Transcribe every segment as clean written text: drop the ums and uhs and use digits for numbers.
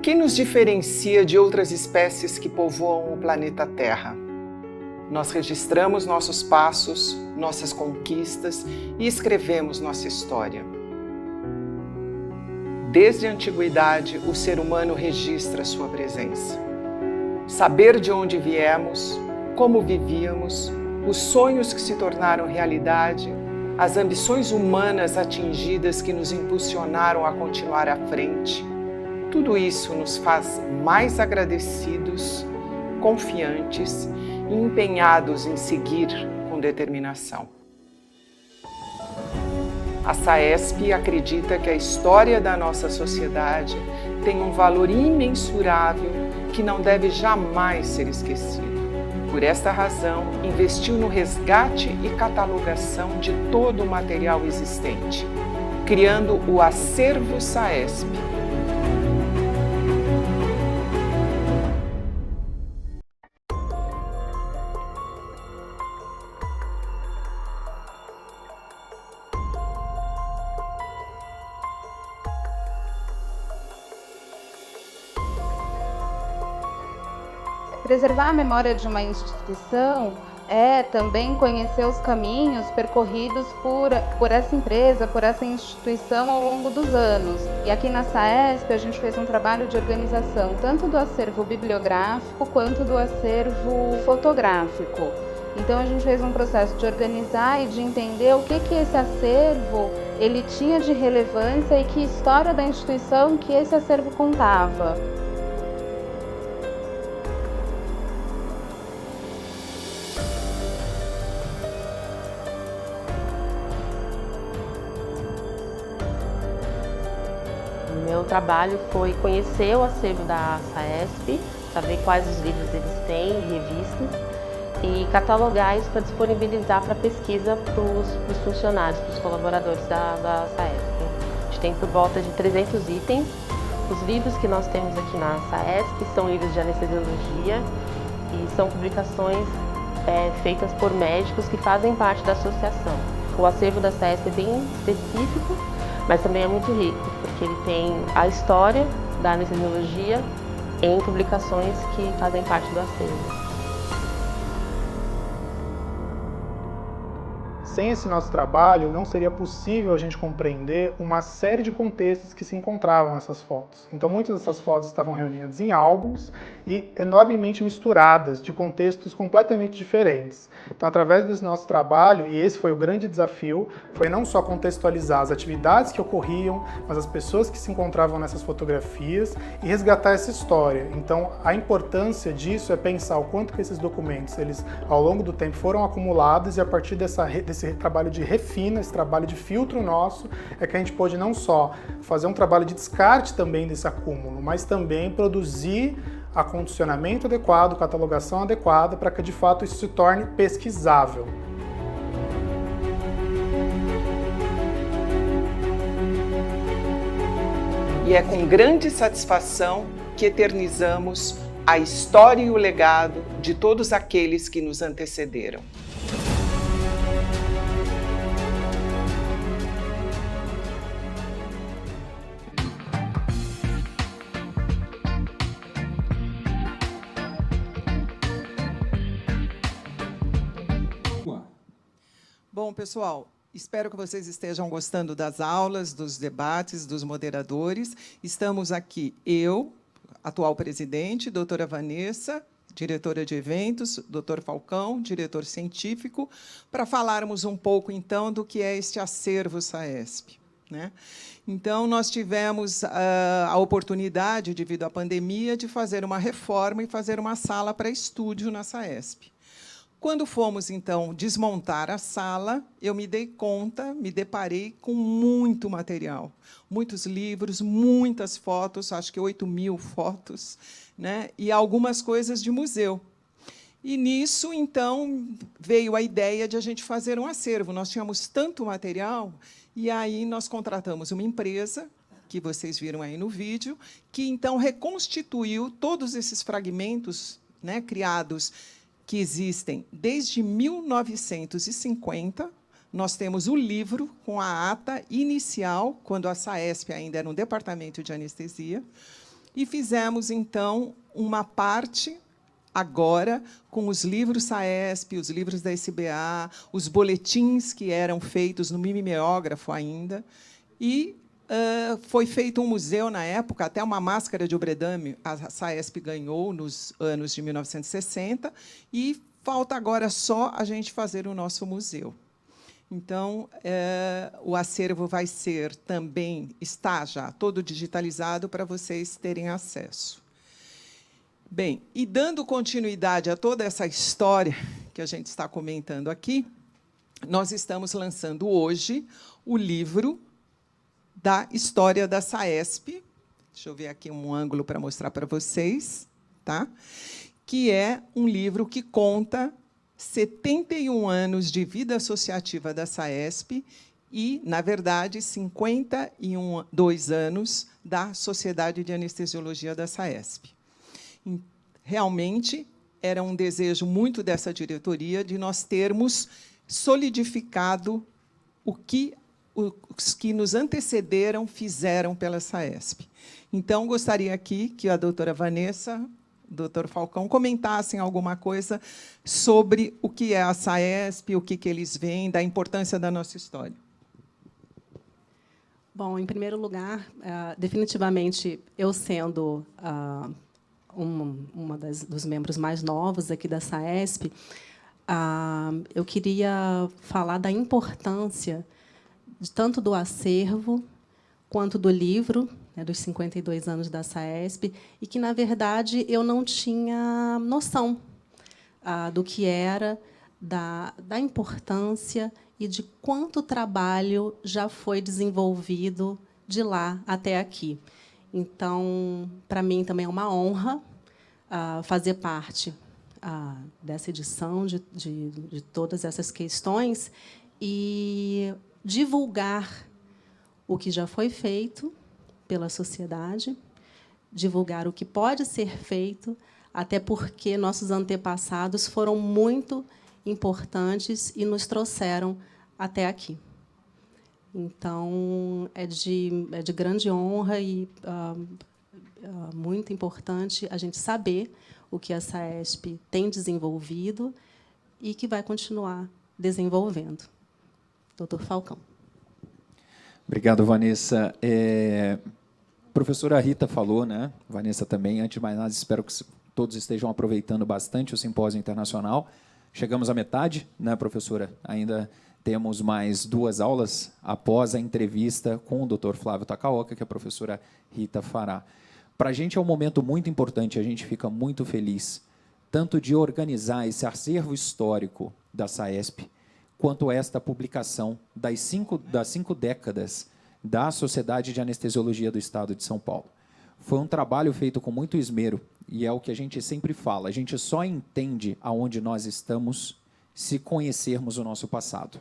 que nos diferencia de outras espécies que povoam o planeta Terra? Nós registramos nossos passos, nossas conquistas e escrevemos nossa história. Desde a antiguidade, o ser humano registra sua presença. Saber de onde viemos, como vivíamos, os sonhos que se tornaram realidade, as ambições humanas atingidas que nos impulsionaram a continuar à frente, tudo isso nos faz mais agradecidos, confiantes e empenhados em seguir com determinação. A SAESP acredita que a história da nossa sociedade tem um valor imensurável que não deve jamais ser esquecido. Por esta razão, investiu no resgate e catalogação de todo o material existente, criando o Acervo SAESP. Preservar a memória de uma instituição é também conhecer os caminhos percorridos por essa empresa, por essa instituição ao longo dos anos. E aqui na SAESP a gente fez um trabalho de organização tanto do acervo bibliográfico quanto do acervo fotográfico. Então a gente fez um processo de organizar e de entender o que esse acervo ele tinha de relevância e que história da instituição que esse acervo contava. Meu trabalho foi conhecer o acervo da SAESP, saber quais os livros eles têm, revistas, e catalogar isso para disponibilizar para pesquisa para os funcionários, para os colaboradores da SAESP. A gente tem por volta de 300 itens. Os livros que nós temos aqui na SAESP são livros de anestesiologia e são publicações feitas por médicos que fazem parte da associação. O acervo da SAESP é bem específico, mas também é muito rico, porque ele tem a história da anestesiologia em publicações que fazem parte do acervo. Sem esse nosso trabalho, não seria possível a gente compreender uma série de contextos que se encontravam nessas fotos. Então, muitas dessas fotos estavam reunidas em álbuns e enormemente misturadas, de contextos completamente diferentes. Então, através desse nosso trabalho, e esse foi o grande desafio, foi não só contextualizar as atividades que ocorriam, mas as pessoas que se encontravam nessas fotografias e resgatar essa história. Então, a importância disso é pensar o quanto que esses documentos, eles, ao longo do tempo, foram acumulados e a partir desse trabalho de refina, esse trabalho de filtro nosso, é que a gente pôde não só fazer um trabalho de descarte também desse acúmulo, mas também produzir acondicionamento adequado, catalogação adequada, para que de fato isso se torne pesquisável. E é com grande satisfação que eternizamos a história e o legado de todos aqueles que nos antecederam. Bom, pessoal, espero que vocês estejam gostando das aulas, dos debates, dos moderadores. Estamos aqui, eu, atual presidente, doutora Vanessa, diretora de eventos, doutor Falcão, diretor científico, para falarmos um pouco, então, do que é este acervo SAESP, né? Então, nós tivemos a oportunidade, devido à pandemia, de fazer uma reforma e fazer uma sala para estúdio na SAESP. Quando fomos, então, desmontar a sala, eu me dei conta, me deparei com muito material, muitos livros, muitas fotos, acho que 8.000 fotos, né? E algumas coisas de museu. E, nisso, então, veio a ideia de a gente fazer um acervo. Nós tínhamos tanto material, e aí nós contratamos uma empresa, que vocês viram aí no vídeo, que, então, reconstituiu todos esses fragmentos, né, criados que existem desde 1950. Nós temos o livro com a ata inicial, quando a SAESP ainda era um departamento de anestesia. E fizemos, então, uma parte agora com os livros SAESP, os livros da SBA, os boletins que eram feitos no mimeógrafo ainda. E foi feito um museu na época, até uma máscara de obredame a SAESP ganhou nos anos de 1960, e falta agora só a gente fazer o nosso museu. Então, o acervo vai ser também, está já todo digitalizado para vocês terem acesso. Bem, e dando continuidade a toda essa história que a gente está comentando aqui, nós estamos lançando hoje o livro da história da SAESP. Deixa eu ver aqui um ângulo para mostrar para vocês, tá? Que é um livro que conta 71 anos de vida associativa da SAESP e, na verdade, 52 anos da Sociedade de Anestesiologia da SAESP. Realmente, era um desejo muito dessa diretoria de nós termos solidificado o que os que nos antecederam fizeram pela SAESP. Então, gostaria aqui que a doutora Vanessa, o doutor Falcão, comentassem alguma coisa sobre o que é a SAESP, o que eles veem, da importância da nossa história. Bom, em primeiro lugar, definitivamente, eu sendo dos membros mais novos aqui da SAESP, eu queria falar da importância tanto do acervo quanto do livro, né, dos 52 anos da SAESP, e que, na verdade, eu não tinha noção do que era, da importância e de quanto trabalho já foi desenvolvido de lá até aqui. Então, para mim, também é uma honra fazer parte dessa edição, de todas essas questões, e divulgar o que já foi feito pela sociedade, divulgar o que pode ser feito, até porque nossos antepassados foram muito importantes e nos trouxeram até aqui. Então, é de grande honra e muito importante a gente saber o que a SAESP tem desenvolvido e que vai continuar desenvolvendo. Doutor Falcão. Obrigado, Vanessa. Professora Rita falou, né? Vanessa também. Antes de mais nada, espero que todos estejam aproveitando bastante o Simpósio Internacional. Chegamos à metade, né, professora? Ainda temos mais 2 aulas após a entrevista com o Dr. Flávio Takaoka, que a professora Rita fará. Para a gente é um momento muito importante, a gente fica muito feliz, tanto de organizar esse acervo histórico da SAESP, quanto esta publicação das 5 décadas da Sociedade de Anestesiologia do Estado de São Paulo. Foi um trabalho feito com muito esmero, e é o que a gente sempre fala, a gente só entende aonde nós estamos se conhecermos o nosso passado.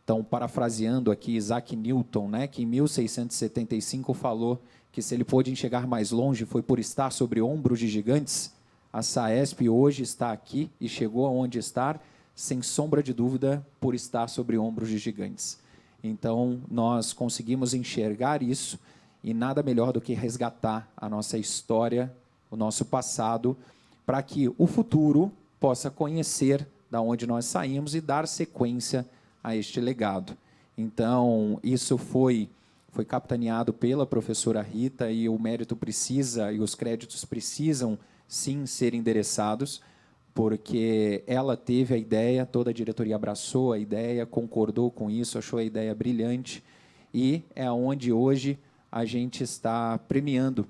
Então, parafraseando aqui Isaac Newton, né, que em 1675 falou que se ele pôde enxergar mais longe foi por estar sobre ombros de gigantes, a SAESP hoje está aqui e chegou aonde está, sem sombra de dúvida, por estar sobre ombros de gigantes. Então, nós conseguimos enxergar isso, e nada melhor do que resgatar a nossa história, o nosso passado, para que o futuro possa conhecer da onde nós saímos e dar sequência a este legado. Então, isso foi capitaneado pela professora Rita, e o mérito precisa, e os créditos precisam, sim, ser endereçados, porque ela teve a ideia, toda a diretoria abraçou a ideia, concordou com isso, achou a ideia brilhante, e é onde hoje a gente está premiando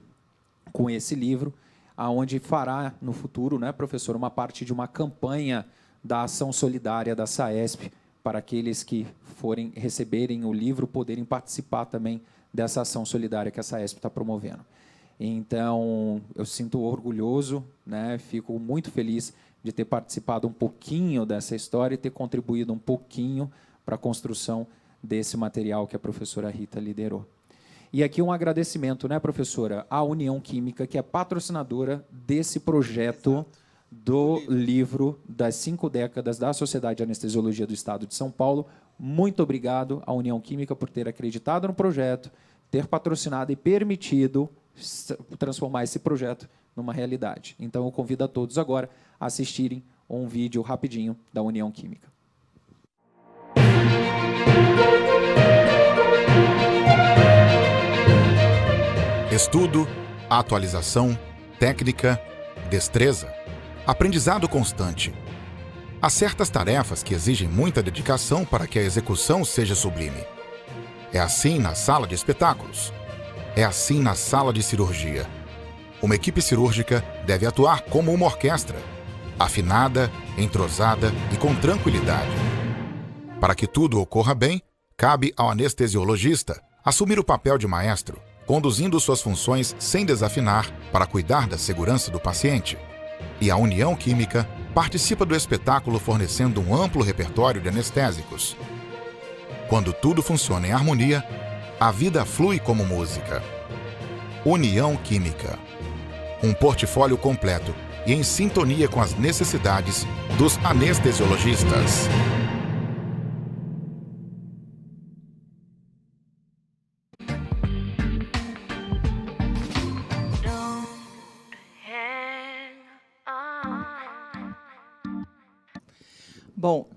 com esse livro, aonde fará no futuro, né, professor, uma parte de uma campanha da ação solidária da SAESP, para aqueles que forem receberem o livro poderem participar também dessa ação solidária que a SAESP está promovendo. Então, eu sinto orgulhoso, né, fico muito feliz de ter participado um pouquinho dessa história e ter contribuído um pouquinho para a construção desse material que a professora Rita liderou. E aqui um agradecimento, né, professora, à União Química, que é patrocinadora desse projeto do livro das 5 décadas da Sociedade de Anestesiologia do Estado de São Paulo. Muito obrigado à União Química por ter acreditado no projeto, ter patrocinado e permitido transformar esse projeto numa realidade. Então, eu convido a todos agora a assistirem um vídeo rapidinho da União Química. Estudo, atualização, técnica, destreza, aprendizado constante. Há certas tarefas que exigem muita dedicação para que a execução seja sublime. É assim na sala de espetáculos. É assim na sala de cirurgia. Uma equipe cirúrgica deve atuar como uma orquestra, afinada, entrosada e com tranquilidade. Para que tudo ocorra bem, cabe ao anestesiologista assumir o papel de maestro, conduzindo suas funções sem desafinar para cuidar da segurança do paciente. E a União Química participa do espetáculo fornecendo um amplo repertório de anestésicos. Quando tudo funciona em harmonia, a vida flui como música. União Química. Um portfólio completo e em sintonia com as necessidades dos anestesiologistas. Bom,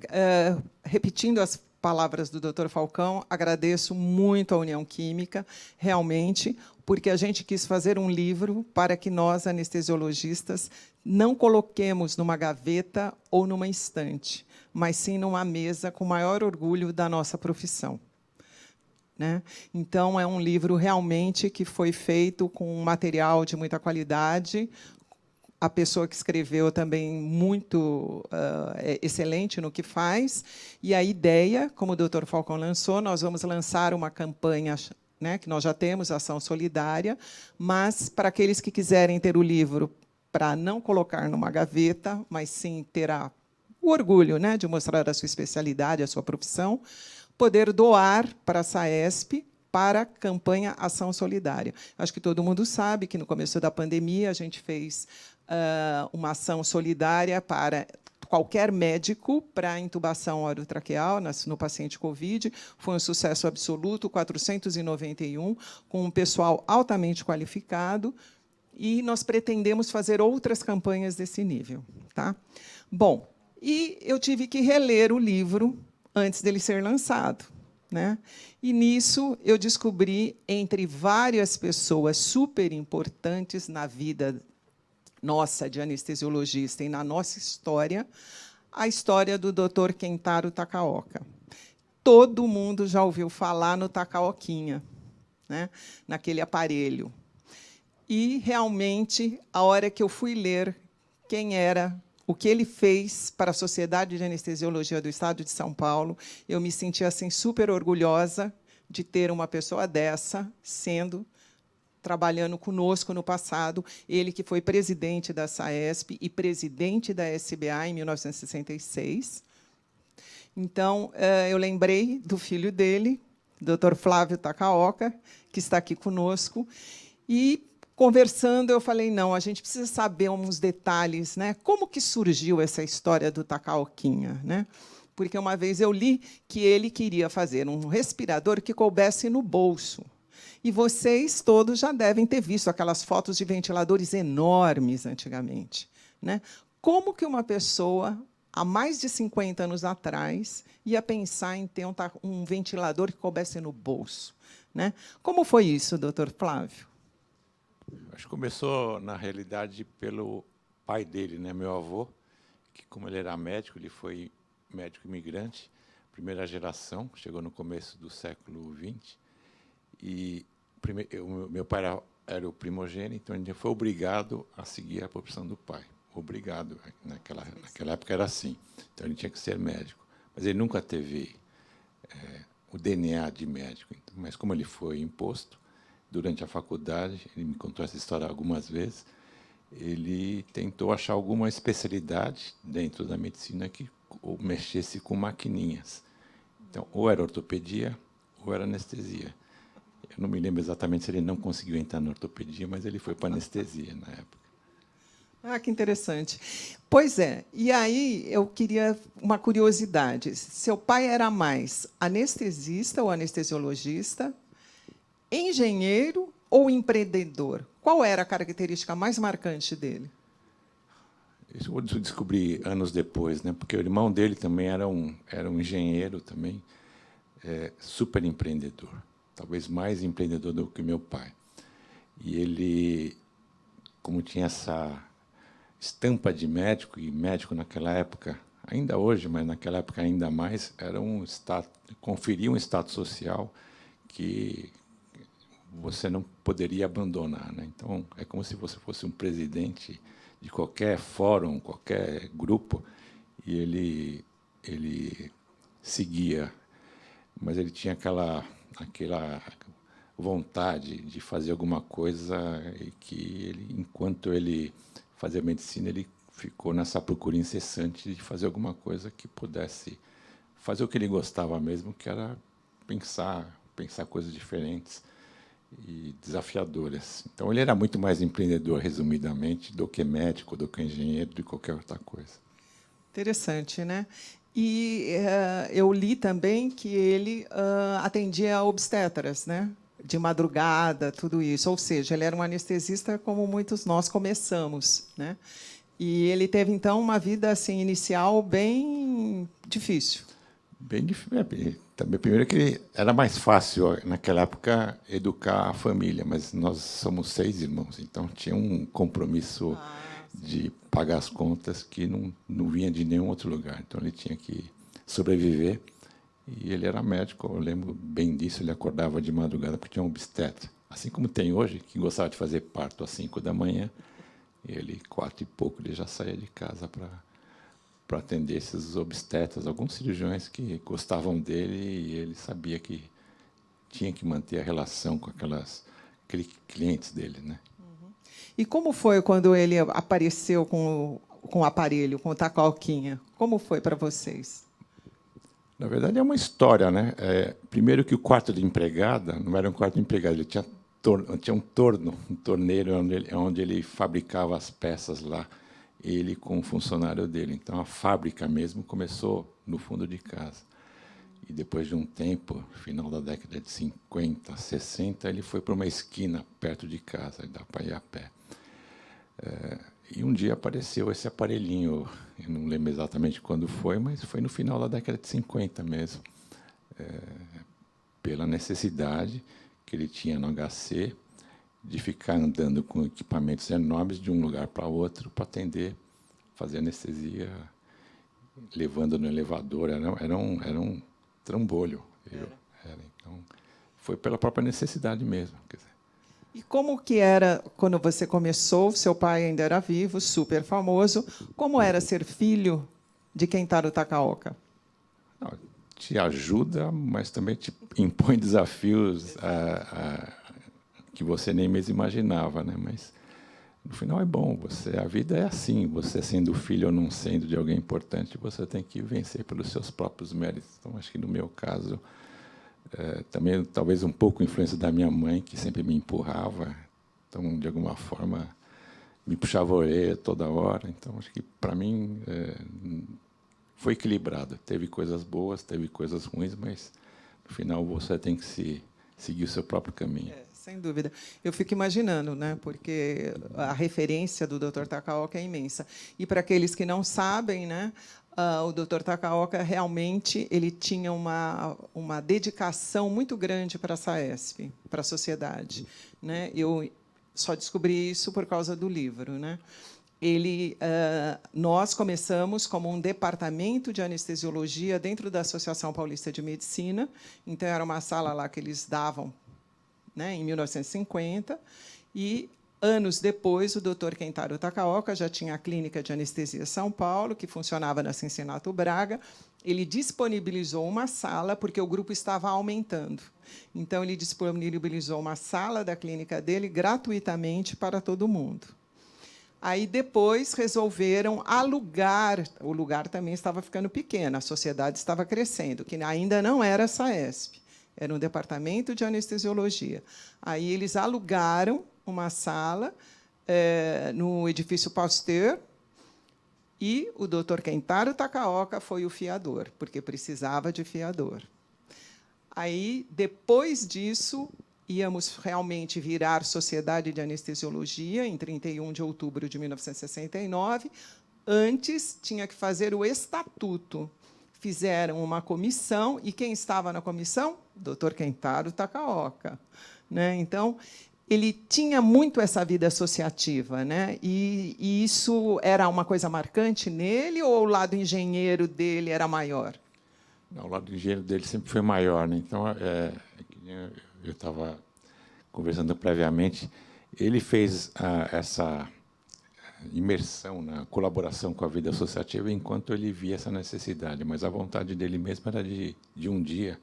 repetindo as palavras do Dr. Falcão, agradeço muito a União Química, realmente, porque a gente quis fazer um livro para que nós, anestesiologistas, não coloquemos numa gaveta ou numa estante, mas sim numa mesa com o maior orgulho da nossa profissão. Né? Então, é um livro realmente que foi feito com um material de muita qualidade. A pessoa que escreveu também muito excelente no que faz. E a ideia, como o Dr. Falcão lançou, nós vamos lançar uma campanha, né, que nós já temos, Ação Solidária, mas para aqueles que quiserem ter o livro para não colocar numa gaveta, mas sim ter o orgulho, né, de mostrar a sua especialidade, a sua profissão, poder doar para a SAESP, para a campanha Ação Solidária. Acho que todo mundo sabe que, no começo da pandemia, a gente fez uma ação solidária para qualquer médico para intubação orotraqueal no paciente COVID. Foi um sucesso absoluto, 491, com um pessoal altamente qualificado, e nós pretendemos fazer outras campanhas desse nível. Tá? Bom, e eu tive que reler o livro antes dele ser lançado. Né? E, nisso, eu descobri, entre várias pessoas super importantes na vida nossa de anestesiologista e na nossa história, a história do Dr. Kentaro Takaoka. Todo mundo já ouviu falar no Takaoquinha, né? Naquele aparelho. E, realmente, a hora que eu fui ler quem era, o que ele fez para a Sociedade de Anestesiologia do Estado de São Paulo, eu me senti assim, super orgulhosa de ter uma pessoa dessa trabalhando conosco no passado, ele que foi presidente da SAESP e presidente da SBA em 1966. Então, eu lembrei do filho dele, Dr. Flávio Takaoka, que está aqui conosco, e, conversando, eu falei, não, a gente precisa saber uns detalhes, né? Como que surgiu essa história do Takaoquinha, né? Porque uma vez eu li que ele queria fazer um respirador que coubesse no bolso. E vocês todos já devem ter visto aquelas fotos de ventiladores enormes antigamente. Né? Como que uma pessoa, há mais de 50 anos atrás, ia pensar em ter um ventilador que coubesse no bolso? Né? Como foi isso, doutor Flávio? Acho que começou, na realidade, pelo pai dele, né? Meu avô, que, como ele era médico, ele foi médico imigrante, primeira geração, chegou no começo do século XX. E meu pai era o primogênito, então ele foi obrigado a seguir a profissão do pai. Obrigado. Naquela época era assim. Então, ele tinha que ser médico. Mas ele nunca teve o DNA de médico. Mas, como ele foi imposto, durante a faculdade, ele me contou essa história algumas vezes, ele tentou achar alguma especialidade dentro da medicina que mexesse com maquininhas. Então, ou era ortopedia, ou era anestesia. Eu não me lembro exatamente se ele não conseguiu entrar na ortopedia, mas ele foi para a anestesia na época. Ah, que interessante. Pois é, e aí eu queria uma curiosidade. Seu pai era mais anestesista ou anestesiologista, engenheiro ou empreendedor? Qual era a característica mais marcante dele? Isso eu descobri anos depois, né? Porque o irmão dele também era um engenheiro também, super empreendedor, talvez mais empreendedor do que meu pai. E ele, como tinha essa estampa de médico, e médico naquela época, ainda hoje, mas naquela época ainda mais, era conferia um status social que você não poderia abandonar, né? Então, é como se você fosse um presidente de qualquer fórum, qualquer grupo, e ele seguia, mas ele tinha aquela vontade de fazer alguma coisa, e que enquanto ele fazia medicina, ele ficou nessa procura incessante de fazer alguma coisa que pudesse fazer o que ele gostava mesmo, que era pensar coisas diferentes e desafiadoras. Então, ele era muito mais empreendedor, resumidamente, do que médico, do que engenheiro, de qualquer outra coisa. Interessante, né? E eu li também que ele atendia obstetras, né? De madrugada, tudo isso. Ou seja, ele era um anestesista como muitos nós começamos, né? E ele teve, então, uma vida assim, inicial bem difícil. Bem difícil. Também, primeiro, que era mais fácil, naquela época, educar a família, mas nós somos 6 irmãos, então tinha um compromisso de pagar as contas que não vinha de nenhum outro lugar. Então, ele tinha que sobreviver. E ele era médico, eu lembro bem disso, ele acordava de madrugada porque tinha um obstetra. Assim como tem hoje, que gostava de fazer parto às 5 da manhã, ele, 4 e pouco, ele já saía de casa para atender esses obstetras, alguns cirurgiões que gostavam dele, e ele sabia que tinha que manter a relação com aqueles clientes dele, né? E como foi quando ele apareceu com o aparelho, com o Taca-Alquinha? Como foi para vocês? Na verdade, é uma história, né? Primeiro que o quarto de empregada não era um quarto de empregada, ele tinha um torneiro onde ele fabricava as peças lá, ele com um funcionário dele. Então, a fábrica mesmo começou no fundo de casa. E, depois de um tempo, final da década de 50, 60, ele foi para uma esquina perto de casa, dá para ir a pé. E um dia apareceu esse aparelhinho, eu não lembro exatamente quando foi, mas foi no final da década de 50 mesmo, pela necessidade que ele tinha no HC de ficar andando com equipamentos enormes de um lugar para outro para atender, fazer anestesia, levando no elevador. Era um trambolho. Então, foi pela própria necessidade mesmo. Quer dizer. E como que era quando você começou? Seu pai ainda era vivo, super famoso. Como era ser filho de Kentaro Takaoka? Não, te ajuda, mas também te impõe desafios que você nem mesmo imaginava, né? Mas no final é bom. A vida é assim. Você sendo filho ou não sendo de alguém importante, você tem que vencer pelos seus próprios méritos. Então, acho que no meu caso também talvez um pouco influência da minha mãe, que sempre me empurrava. Então, de alguma forma, me puxava a orelha toda hora. Então, acho que para mim foi equilibrado. Teve coisas boas, teve coisas ruins, mas no final você tem que seguir o seu próprio caminho. Sem dúvida. Eu fico imaginando, né? Porque a referência do Dr. Takaoka é imensa. E para aqueles que não sabem, né? O Dr. Takaoka realmente ele tinha uma dedicação muito grande para a SAESP, para a sociedade, né? Eu só descobri isso por causa do livro, né? Nós começamos como um departamento de anestesiologia dentro da Associação Paulista de Medicina. Então, era uma sala lá que eles davam, né, em 1950, e anos depois o Dr. Kentaro Takaoka já tinha a clínica de anestesia São Paulo, que funcionava na Cincinato Braga. Ele disponibilizou uma sala, porque o grupo estava aumentando. Então, ele disponibilizou uma sala da clínica dele gratuitamente para todo mundo. Aí, depois, resolveram alugar. O lugar também estava ficando pequeno, a sociedade estava crescendo, que ainda não era a SAESP. Era um departamento de anestesiologia. Aí eles alugaram uma sala no edifício Pasteur, e o Dr. Kentaro Takaoka foi o fiador, porque precisava de fiador. Aí, depois disso, íamos realmente virar Sociedade de Anestesiologia, em 31 de outubro de 1969. Antes, tinha que fazer o estatuto. Fizeram uma comissão, e quem estava na comissão? Dr. Kentaro Takaoka. Né? Então, ele tinha muito essa vida associativa, né? E isso era uma coisa marcante nele, ou o lado engenheiro dele era maior? Não, o lado engenheiro dele sempre foi maior, né? Então, eu estava conversando previamente, ele fez essa imersão na colaboração com a vida associativa enquanto ele via essa necessidade, mas a vontade dele mesmo era de um dia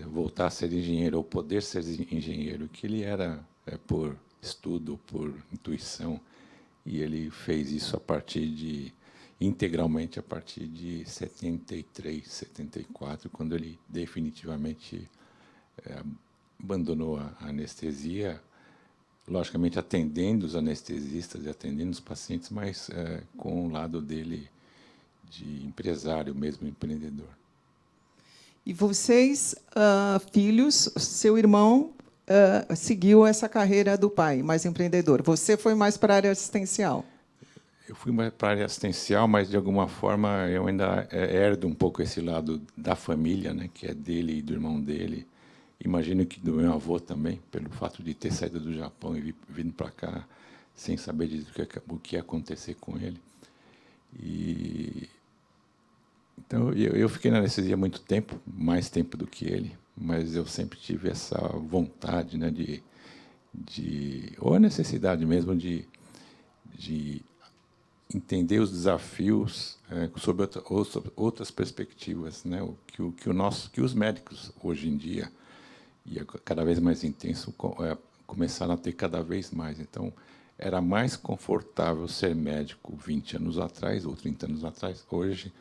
voltar a ser engenheiro, ou poder ser engenheiro, que ele era por estudo, por intuição, e ele fez isso integralmente a partir de 73, 74, quando ele definitivamente abandonou a anestesia, logicamente atendendo os anestesistas e atendendo os pacientes, mas com o lado dele de empresário, mesmo empreendedor. E vocês, filhos, seu irmão seguiu essa carreira do pai, mais empreendedor. Você foi mais para a área assistencial. Eu fui mais para a área assistencial, mas, de alguma forma, eu ainda herdo um pouco esse lado da família, né, que é dele e do irmão dele. Imagino que do meu avô também, pelo fato de ter saído do Japão e vindo para cá sem saber o que ia acontecer com ele. Então, eu fiquei na anestesia muito tempo, mais tempo do que ele, mas eu sempre tive essa vontade, né, ou a necessidade mesmo de entender os desafios sob outras perspectivas, né, que os médicos hoje em dia, e é cada vez mais intenso, começaram a ter cada vez mais. Então, era mais confortável ser médico 20 anos atrás ou 30 anos atrás. Hoje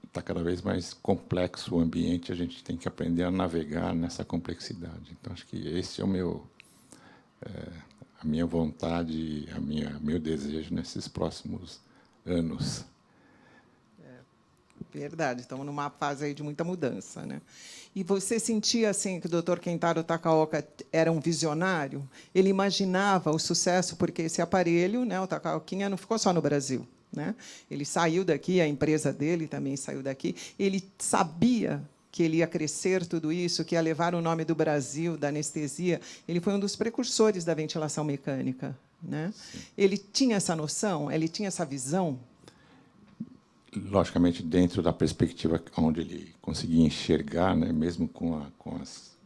está cada vez mais complexo o ambiente, a gente tem que aprender a navegar nessa complexidade. Então, acho que esse é a minha vontade, meu desejo nesses próximos anos. Verdade, estamos numa fase aí de muita mudança, né? E você sentia assim que o Dr. Kentaro Takaoka era um visionário? Ele imaginava o sucesso, porque esse aparelho, né, o Takaokinha, não ficou só no Brasil, né? Ele saiu daqui, a empresa dele também saiu daqui. Ele sabia que ele ia crescer tudo isso, que ia levar o nome do Brasil, da anestesia. Ele foi um dos precursores da ventilação mecânica, né? Ele tinha essa noção, ele tinha essa visão. Logicamente, dentro da perspectiva onde ele conseguia enxergar, né, mesmo com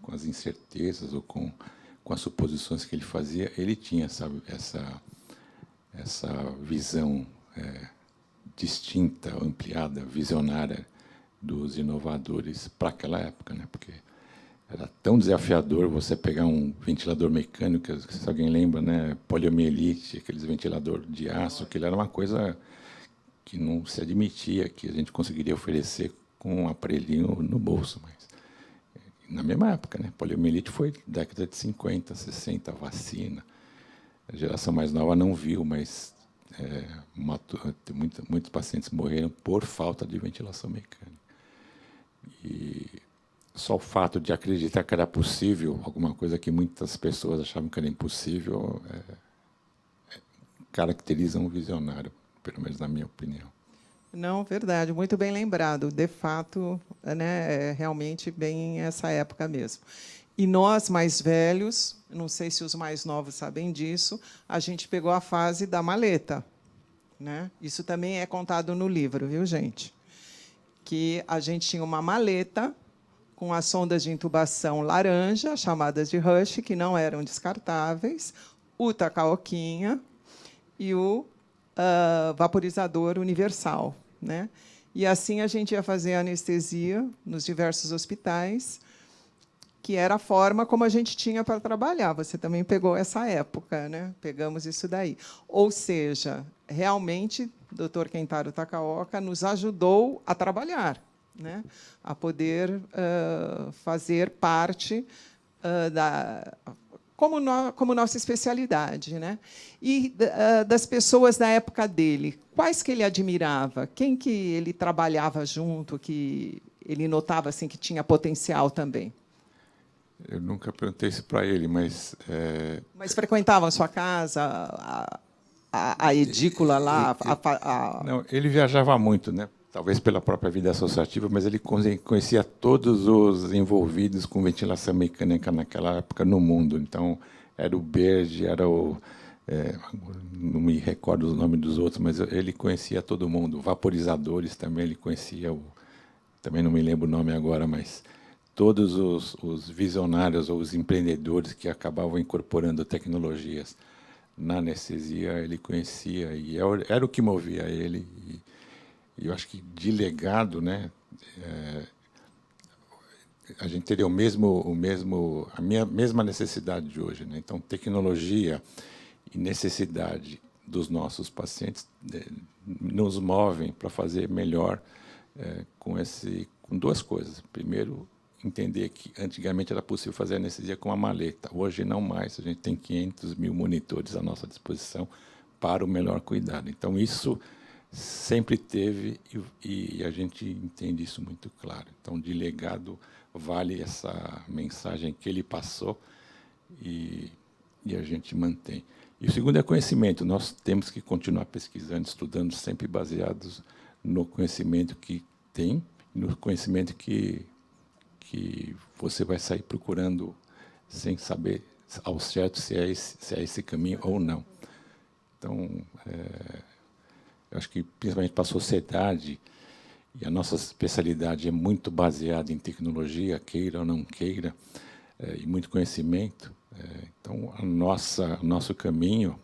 as incertezas ou com as suposições que ele fazia, ele tinha essa visão distinta, ampliada, visionária dos inovadores para aquela época, né? Porque era tão desafiador você pegar um ventilador mecânico, se alguém lembra, né, poliomielite, aqueles ventilador de aço, que ele era uma coisa que não se admitia que a gente conseguiria oferecer com um aparelhinho no bolso. Mas, na mesma época, né? Poliomielite foi década de 50, 60, vacina. A geração mais nova não viu, mas muitos pacientes morreram por falta de ventilação mecânica. E só o fato de acreditar que era possível, alguma coisa que muitas pessoas achavam que era impossível, caracteriza um visionário, pelo menos na minha opinião. Não, verdade, muito bem lembrado. De fato, né, é realmente bem essa época mesmo. E nós, mais velhos, não sei se os mais novos sabem disso, a gente pegou a fase da maleta, né? Isso também é contado no livro, viu, gente? Que a gente tinha uma maleta com as sondas de intubação laranja, chamadas de Rush, que não eram descartáveis, o Takaokinha e o vaporizador universal, né? E assim a gente ia fazer anestesia nos diversos hospitais, que era a forma como a gente tinha para trabalhar. Você também pegou essa época, né? Pegamos isso daí. Ou seja, realmente, o Dr. Kentaro Takaoka nos ajudou a trabalhar, né? A poder fazer parte como nossa especialidade, né? E das pessoas da época dele, quais que ele admirava? Quem que ele trabalhava junto, que ele notava assim que tinha potencial também? Eu nunca perguntei isso para ele, mas... Mas frequentavam a sua casa, a edícula lá? Não, ele viajava muito, né? Talvez pela própria vida associativa, mas ele conhecia todos os envolvidos com ventilação mecânica naquela época no mundo. Então, era o Berge, era o... não me recordo os nomes dos outros, mas ele conhecia todo mundo. Vaporizadores também, ele conhecia... também não me lembro o nome agora, mas todos os visionários ou os empreendedores que acabavam incorporando tecnologias na anestesia, ele conhecia, e era o que movia ele. E eu acho que, de legado, né, a gente teria a mesma necessidade de hoje. Né? Então, tecnologia e necessidade dos nossos pacientes nos movem para fazer melhor com duas coisas. Primeiro, entender que antigamente era possível fazer anestesia com uma maleta. Hoje não mais. A gente tem 500 mil monitores à nossa disposição para o melhor cuidado. Então, isso sempre teve e a gente entende isso muito claro. Então, de legado, vale essa mensagem que ele passou e a gente mantém. E o segundo é conhecimento. Nós temos que continuar pesquisando, estudando, sempre baseados no conhecimento que tem, no conhecimento que você vai sair procurando sem saber ao certo se é esse caminho ou não. Então, eu acho que, principalmente para a sociedade, e a nossa especialidade é muito baseada em tecnologia, queira ou não queira, e muito conhecimento. Então, nosso caminho,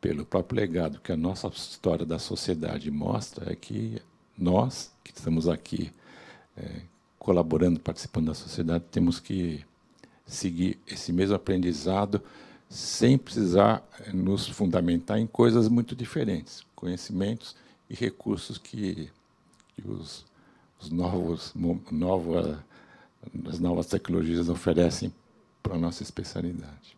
pelo próprio legado que a nossa história da sociedade mostra, é que nós, que estamos aqui colaborando, participando da sociedade, temos que seguir esse mesmo aprendizado sem precisar nos fundamentar em coisas muito diferentes, conhecimentos e recursos que as novas tecnologias oferecem para a nossa especialidade.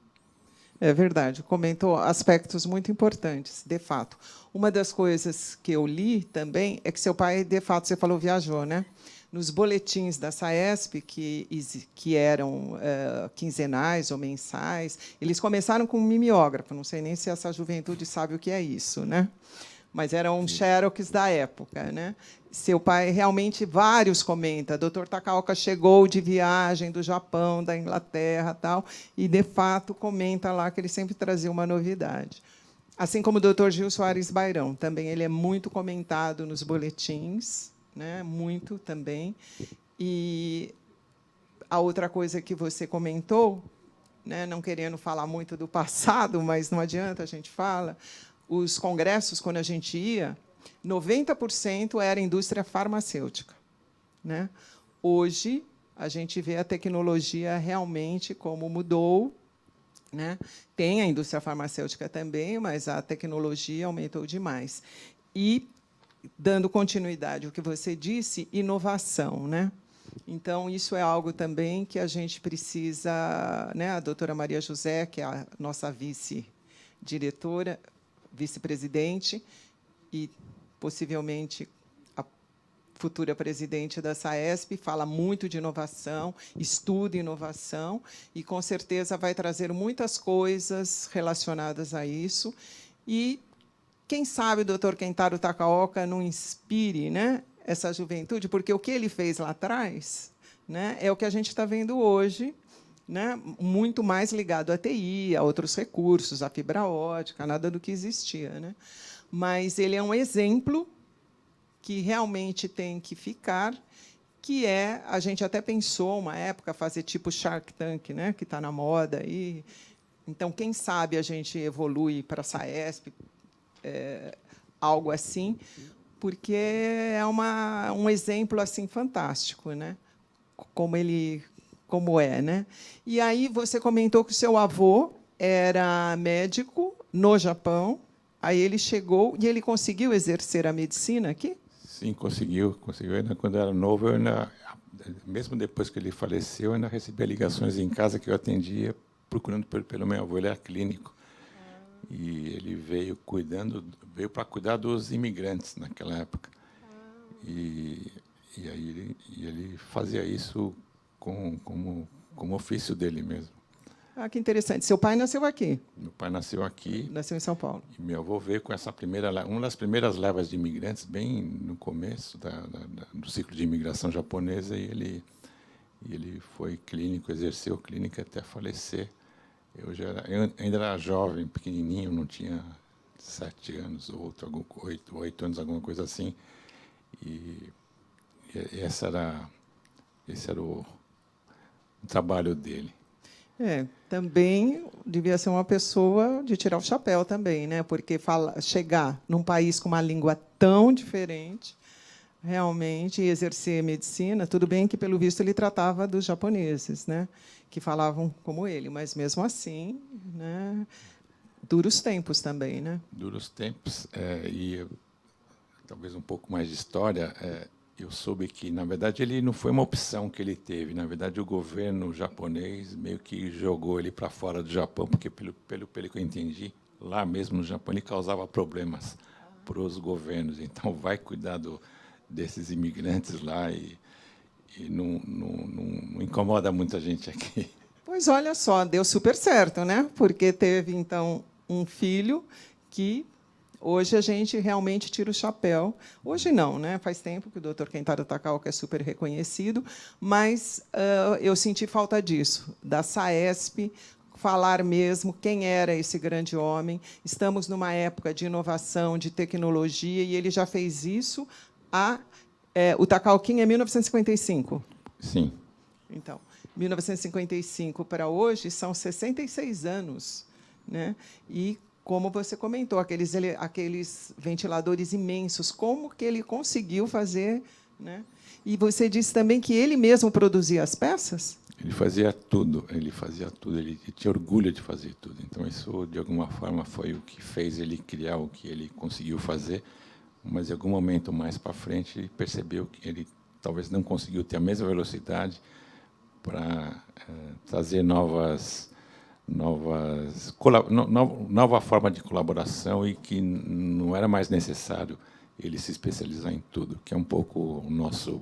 É verdade, comentou aspectos muito importantes, de fato. Uma das coisas que eu li também é que seu pai, de fato, você falou, viajou, né? Nos boletins da SAESP, que eram quinzenais ou mensais, eles começaram com um mimeógrafo, não sei nem se essa juventude sabe o que é isso, né? Mas eram xerox da época, né? Seu pai, realmente, vários comenta. Dr. Takaoka chegou de viagem do Japão, da Inglaterra, tal, e, de fato, comenta lá que ele sempre trazia uma novidade. Assim como o Dr. Gil Soares Bairão, também ele é muito comentado nos boletins, né? Muito também. E a outra coisa que você comentou, né? Não querendo falar muito do passado, mas não adianta, a gente fala, os congressos, quando a gente ia, 90% era indústria farmacêutica, né? Hoje, a gente vê a tecnologia realmente como mudou, né? Tem a indústria farmacêutica também, mas a tecnologia aumentou demais. E, dando continuidade ao que você disse, inovação, né? Então, isso é algo também que a gente precisa, né? A doutora Maria José, que é a nossa vice-diretora, vice-presidente e, possivelmente, a futura presidente da SAESP, fala muito de inovação, estuda inovação, e, com certeza, vai trazer muitas coisas relacionadas a isso. E, quem sabe, o doutor Kentaro Takaoka não inspire, né, essa juventude, porque o que ele fez lá atrás, né, é o que a gente está vendo hoje, né, muito mais ligado à TI, a outros recursos, à fibra ótica, nada do que existia, né? Mas ele é um exemplo que realmente tem que ficar, que é, a gente até pensou, uma época, fazer tipo Shark Tank, né, que está na moda aí. Então, quem sabe a gente evolui para a SAESP, algo assim, porque é um exemplo assim fantástico, né? Como é, né? E aí você comentou que o seu avô era médico no Japão, aí ele chegou e ele conseguiu exercer a medicina aqui? Sim, conseguiu. Quando eu era novo, mesmo depois que ele faleceu, eu ainda recebia ligações em casa que eu atendia procurando pelo meu avô. Ele era clínico. E ele veio para cuidar dos imigrantes naquela época. E aí ele fazia isso com como ofício dele mesmo. Ah, que interessante. Seu pai nasceu aqui? Meu pai nasceu aqui. Nasceu em São Paulo. E meu avô veio com uma das primeiras levas de imigrantes, bem no começo do ciclo de imigração japonesa, e ele foi clínico, exerceu clínica até falecer. Eu ainda era jovem, pequenininho, não tinha 7 anos, ou 8 anos, alguma coisa assim. E esse era o trabalho dele. Também devia ser uma pessoa de tirar o chapéu também, né? Porque chegar num país com uma língua tão diferente, realmente, e exercer medicina, tudo bem que, pelo visto, ele tratava dos japoneses, né? Que falavam como ele, mas, mesmo assim, né? Duros tempos também, né? Duros tempos. E talvez um pouco mais de história. Eu soube que, na verdade, ele não foi uma opção que ele teve. Na verdade, o governo japonês meio que jogou ele para fora do Japão, porque, pelo que eu entendi, lá mesmo no Japão ele causava problemas para os governos. Então, vai cuidar desses imigrantes lá e não incomoda muita gente aqui. Pois olha só, deu super certo, né? Porque teve, então, um filho que hoje a gente realmente tira o chapéu. Hoje não, né? Faz tempo que o Dr. Kentaro Takaoka é super reconhecido, mas eu senti falta disso, da SAESP, falar mesmo quem era esse grande homem. Estamos numa época de inovação, de tecnologia, e ele já fez isso. O Takaokin é 1955. Sim. Então, 1955 para hoje são 66 anos, né? E, como você comentou, aqueles ventiladores imensos, como que ele conseguiu fazer, né? E você disse também que ele mesmo produzia as peças? Ele fazia tudo, ele tinha orgulho de fazer tudo. Então, isso, de alguma forma, foi o que fez ele criar o que ele conseguiu fazer, mas, em algum momento mais para frente, ele percebeu que ele talvez não conseguiu ter a mesma velocidade para trazer nova forma de colaboração, e que não era mais necessário ele se especializar em tudo, que é um pouco o nosso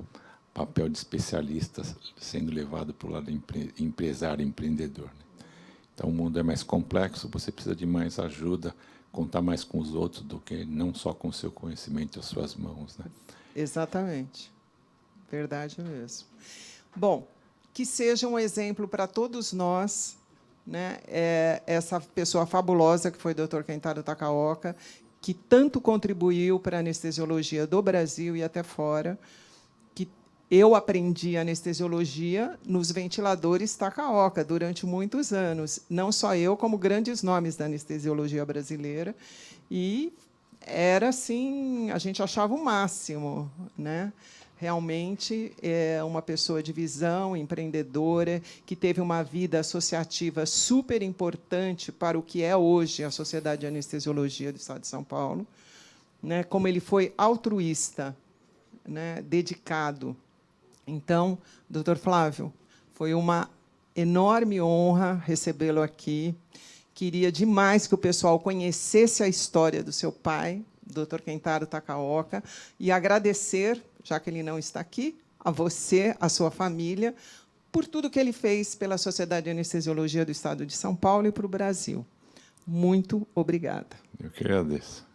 papel de especialista sendo levado para o lado empresário, empreendedor, né? Então, o mundo é mais complexo, você precisa de mais ajuda, contar mais com os outros do que não só com o seu conhecimento e as suas mãos, né? Exatamente. Verdade mesmo. Bom, que seja um exemplo para todos nós, né? Essa pessoa fabulosa que foi o Dr. Kentaro Takaoka, que tanto contribuiu para a anestesiologia do Brasil e até fora, que eu aprendi anestesiologia nos ventiladores Takaoka durante muitos anos, não só eu, como grandes nomes da anestesiologia brasileira, e era assim, a gente achava o máximo, né? Realmente é uma pessoa de visão, empreendedora, que teve uma vida associativa super importante para o que é hoje a Sociedade de Anestesiologia do Estado de São Paulo, né? Como ele foi altruísta, né? Dedicado. Então, doutor Flávio, foi uma enorme honra recebê-lo aqui. Queria demais que o pessoal conhecesse a história do seu pai, Dr. Kentaro Takaoka, e agradecer, já que ele não está aqui, a você, a sua família, por tudo que ele fez pela Sociedade de Anestesiologia do Estado de São Paulo e para o Brasil. Muito obrigada. Eu que agradeço.